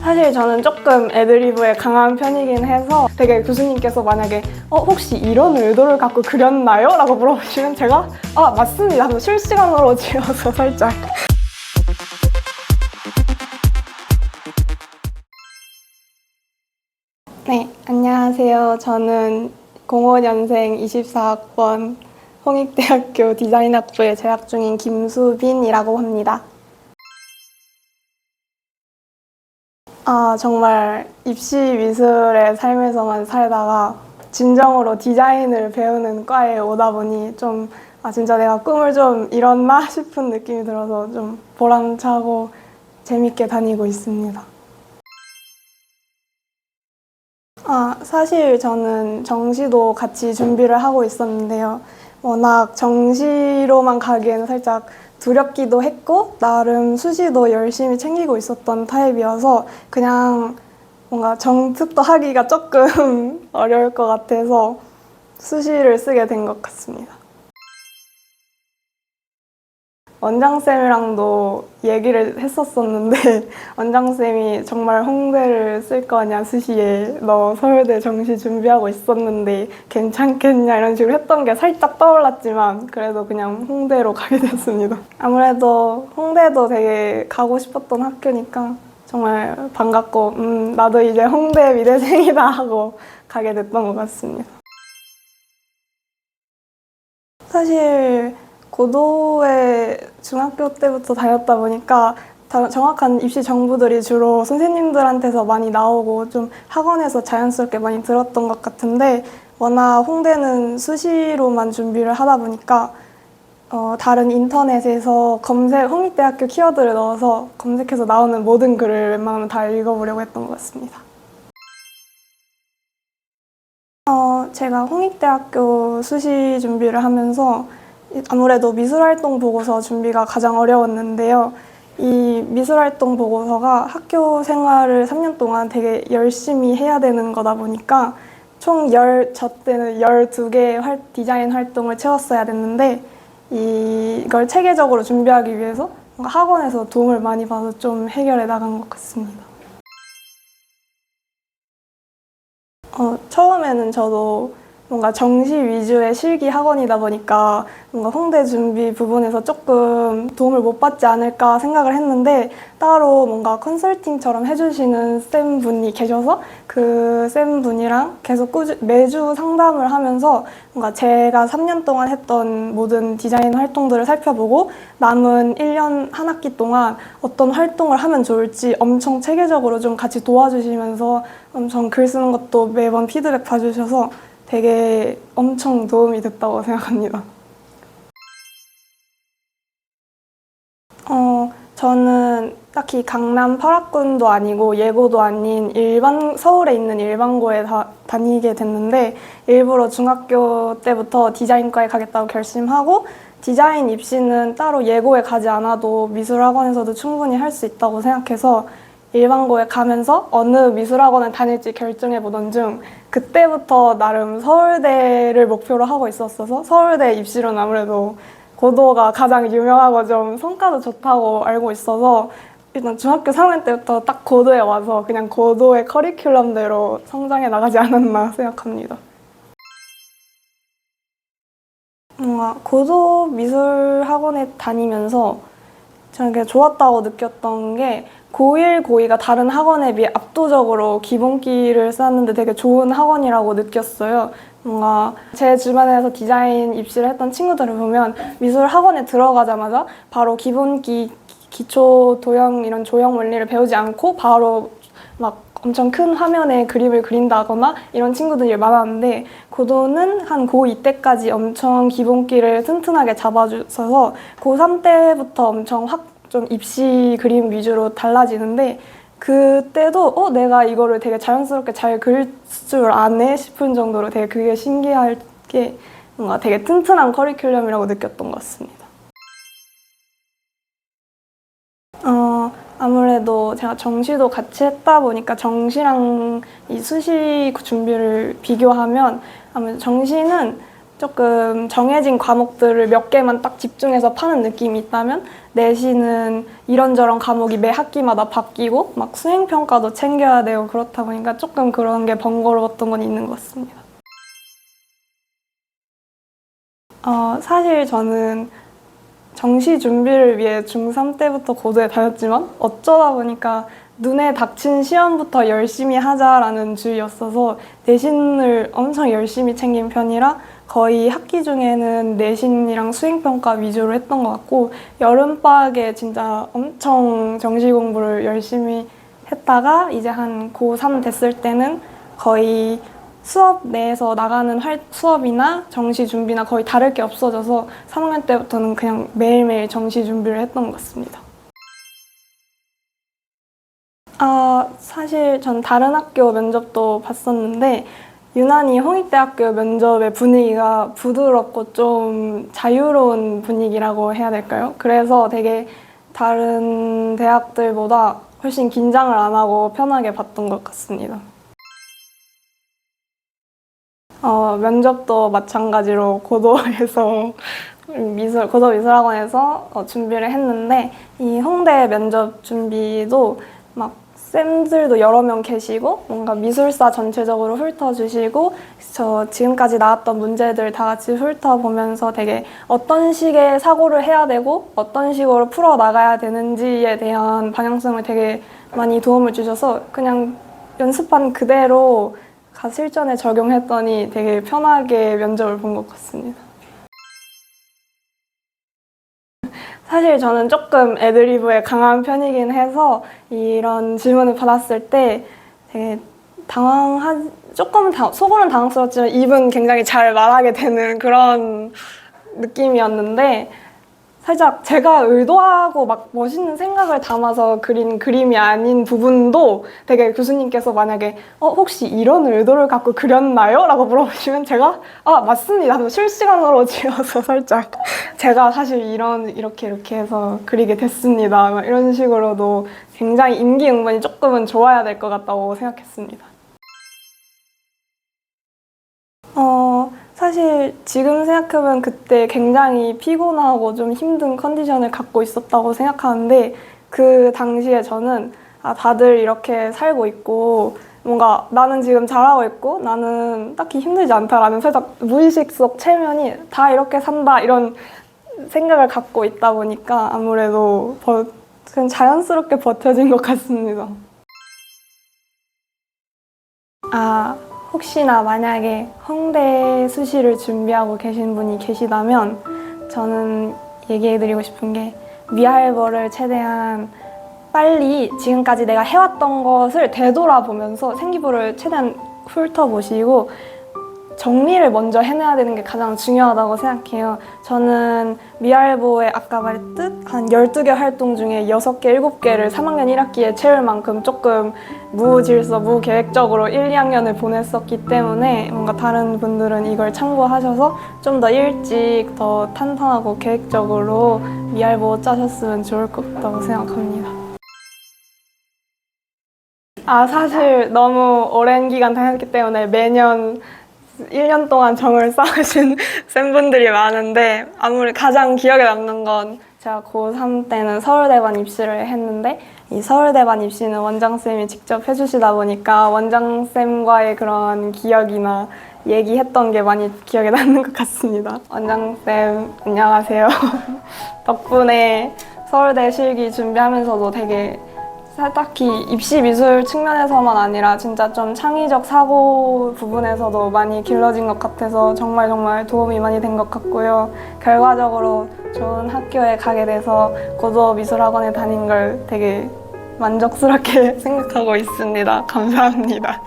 사실 저는 조금 애드리브에 강한 편이긴 해서 되게 교수님께서 만약에 혹시 이런 의도를 갖고 그렸나요? 라고 물어보시면 제가 맞습니다 하고 실시간으로 지어서 살짝 네, 안녕하세요. 저는 05년생 24학번 홍익대학교 디자인학부에 재학 중인 김수빈이라고 합니다. 정말 입시 미술의 삶에서만 살다가 진정으로 디자인을 배우는 과에 오다 보니 좀 진짜 내가 꿈을 좀 이뤘나 싶은 느낌이 들어서 좀 보람차고 재밌게 다니고 있습니다. 사실 저는 정시도 같이 준비를 하고 있었는데요. 워낙 정시로만 가기에는 살짝 두렵기도 했고 나름 수시도 열심히 챙기고 있었던 타입이어서 그냥 뭔가 정특도 하기가 조금 어려울 것 같아서 수시를 쓰게 된 것 같습니다. 원장쌤이랑도 얘기를 했었었는데 원장쌤이 정말 홍대를 쓸 거냐 수시에 너 서울대 정시 준비하고 있었는데 괜찮겠냐 이런 식으로 했던 게 살짝 떠올랐지만 그래도 그냥 홍대로 가게 됐습니다. 아무래도 홍대도 되게 가고 싶었던 학교니까 정말 반갑고 나도 이제 홍대 미대생이다 하고 가게 됐던 것 같습니다. 사실 고도의 중학교 때부터 다녔다 보니까 정확한 입시 정보들이 주로 선생님들한테서 많이 나오고 좀 학원에서 자연스럽게 많이 들었던 것 같은데 워낙 홍대는 수시로만 준비를 하다 보니까 다른 인터넷에서 홍익대학교 키워드를 넣어서 검색해서 나오는 모든 글을 웬만하면 다 읽어보려고 했던 것 같습니다. 제가 홍익대학교 수시 준비를 하면서 아무래도 미술활동 보고서 준비가 가장 어려웠는데요. 이 미술활동 보고서가 학교 생활을 3년 동안 되게 열심히 해야 되는 거다 보니까 총 저 때는 12개의 디자인 활동을 채웠어야 됐는데 이걸 체계적으로 준비하기 위해서 학원에서 도움을 많이 받아서 좀 해결해 나간 것 같습니다. 처음에는 저도 뭔가 정시 위주의 실기 학원이다 보니까 뭔가 홍대 준비 부분에서 조금 도움을 못 받지 않을까 생각을 했는데 따로 뭔가 컨설팅처럼 해주시는 쌤분이 계셔서 그 쌤분이랑 계속 매주 상담을 하면서 뭔가 제가 3년 동안 했던 모든 디자인 활동들을 살펴보고 남은 1년 한 학기 동안 어떤 활동을 하면 좋을지 엄청 체계적으로 좀 같이 도와주시면서 엄청 글 쓰는 것도 매번 피드백 봐주셔서 되게 엄청 도움이 됐다고 생각합니다. 저는 딱히 강남 8학군도 아니고 예고도 아닌 서울에 있는 일반고에 다니게 됐는데 일부러 중학교 때부터 디자인과에 가겠다고 결심하고 디자인 입시는 따로 예고에 가지 않아도 미술학원에서도 충분히 할 수 있다고 생각해서 일반고에 가면서 어느 미술학원을 다닐지 결정해보던 중 그때부터 나름 서울대를 목표로 하고 있었어서 서울대 입시로는 아무래도 고도가 가장 유명하고 좀 성과도 좋다고 알고 있어서 일단 중학교 3학년 때부터 딱 고도에 와서 그냥 고도의 커리큘럼대로 성장해 나가지 않았나 생각합니다. 고도 미술학원에 다니면서 저는 좋았다고 느꼈던 게 고1, 고2가 다른 학원에 비해 압도적으로 기본기를 쌓는데 되게 좋은 학원이라고 느꼈어요. 뭔가 제 주변에서 디자인 입시를 했던 친구들을 보면 미술 학원에 들어가자마자 바로 기본기, 기초 도형 이런 조형 원리를 배우지 않고 바로 막 엄청 큰 화면에 그림을 그린다거나 이런 친구들이 많았는데 고도는 한 고2 때까지 엄청 기본기를 튼튼하게 잡아주셔서 고3 때부터 엄청 좀 입시 그림 위주로 달라지는데 그때도 내가 이거를 되게 자연스럽게 잘 그릴 줄 아네 싶은 정도로 되게 그게 신기하게 뭔가 되게 튼튼한 커리큘럼이라고 느꼈던 것 같습니다. 아무래도 제가 정시도 같이 했다 보니까 정시랑 이 수시 준비를 비교하면 아무래도 정시는 조금 정해진 과목들을 몇 개만 딱 집중해서 파는 느낌이 있다면 내신은 이런저런 과목이 매 학기마다 바뀌고 막 수행평가도 챙겨야 되고 그렇다 보니까 조금 그런 게 번거로웠던 건 있는 것 같습니다. 사실 저는 정시 준비를 위해 중3 때부터 고도에 다녔지만 어쩌다 보니까 눈에 닥친 시험부터 열심히 하자라는 주의였어서 내신을 엄청 열심히 챙긴 편이라 거의 학기 중에는 내신이랑 수행평가 위주로 했던 것 같고 여름방학에 진짜 엄청 정시 공부를 열심히 했다가 이제 한 고3 됐을 때는 거의 수업 내에서 나가는 수업이나 정시 준비나 거의 다를 게 없어져서 3학년 때부터는 그냥 매일매일 정시 준비를 했던 것 같습니다. 사실 전 다른 학교 면접도 봤었는데 유난히 홍익대학교 면접의 분위기가 부드럽고 좀 자유로운 분위기라고 해야 될까요? 그래서 되게 다른 대학들보다 훨씬 긴장을 안 하고 편하게 봤던 것 같습니다. 면접도 마찬가지로 고도에서 고도미술학원에서 준비를 했는데 이 홍대 면접 준비도 막 쌤들도 여러 명 계시고 뭔가 미술사 전체적으로 훑어주시고 저 지금까지 나왔던 문제들 다 같이 훑어보면서 되게 어떤 식의 사고를 해야 되고 어떤 식으로 풀어나가야 되는지에 대한 방향성을 되게 많이 도움을 주셔서 그냥 연습한 그대로 실전에 적용했더니 되게 편하게 면접을 본 것 같습니다. 사실 저는 조금 애드리브에 강한 편이긴 해서 이런 질문을 받았을 때 되게 속으로는 당황스럽지만 입은 굉장히 잘 말하게 되는 그런 느낌이었는데 살짝 제가 의도하고 막 멋있는 생각을 담아서 그린 그림이 아닌 부분도 되게 교수님께서 만약에 혹시 이런 의도를 갖고 그렸나요? 라고 물어보시면 제가 맞습니다. 실시간으로 지어서 살짝 제가 사실 이렇게 해서 그리게 됐습니다. 막 이런 식으로도 굉장히 임기응변이 조금은 좋아야 될 것 같다고 생각했습니다. 사실 지금 생각하면 그때 굉장히 피곤하고 좀 힘든 컨디션을 갖고 있었다고 생각하는데 그 당시에 저는 다들 이렇게 살고 있고 뭔가 나는 지금 잘하고 있고 나는 딱히 힘들지 않다라는 살짝 무의식 속 체면이 다 이렇게 산다 이런 생각을 갖고 있다 보니까 아무래도 그냥 자연스럽게 버텨진 것 같습니다. 혹시나 만약에 홍대 수시를 준비하고 계신 분이 계시다면 저는 얘기해드리고 싶은 게 미알버를 최대한 빨리 지금까지 내가 해왔던 것을 되돌아보면서 생기부를 최대한 훑어보시고 정리를 먼저 해내야 되는 게 가장 중요하다고 생각해요. 저는 미알보에 아까 말했듯 한 12개 활동 중에 6개, 7개를 3학년 1학기에 채울 만큼 조금 무질서, 무계획적으로 1, 2학년을 보냈었기 때문에 뭔가 다른 분들은 이걸 참고하셔서 좀 더 일찍 더 탄탄하고 계획적으로 미알보 짜셨으면 좋을 것 같다고 생각합니다. 사실 너무 오랜 기간 다녔기 때문에 매년 1년 동안 정을 쌓으신 쌤분들이 많은데 아무리 가장 기억에 남는 건 제가 고3 때는 서울대반 입시를 했는데 이 서울대반 입시는 원장쌤이 직접 해주시다 보니까 원장쌤과의 그런 기억이나 얘기했던 게 많이 기억에 남는 것 같습니다. 원장쌤 안녕하세요. 덕분에 서울대 실기 준비하면서도 되게 딱히 입시 미술 측면에서만 아니라 진짜 좀 창의적 사고 부분에서도 많이 길러진 것 같아서 정말 도움이 많이 된 것 같고요. 결과적으로 좋은 학교에 가게 돼서 고도미술학원에 다닌 걸 되게 만족스럽게 생각하고 있습니다. 감사합니다.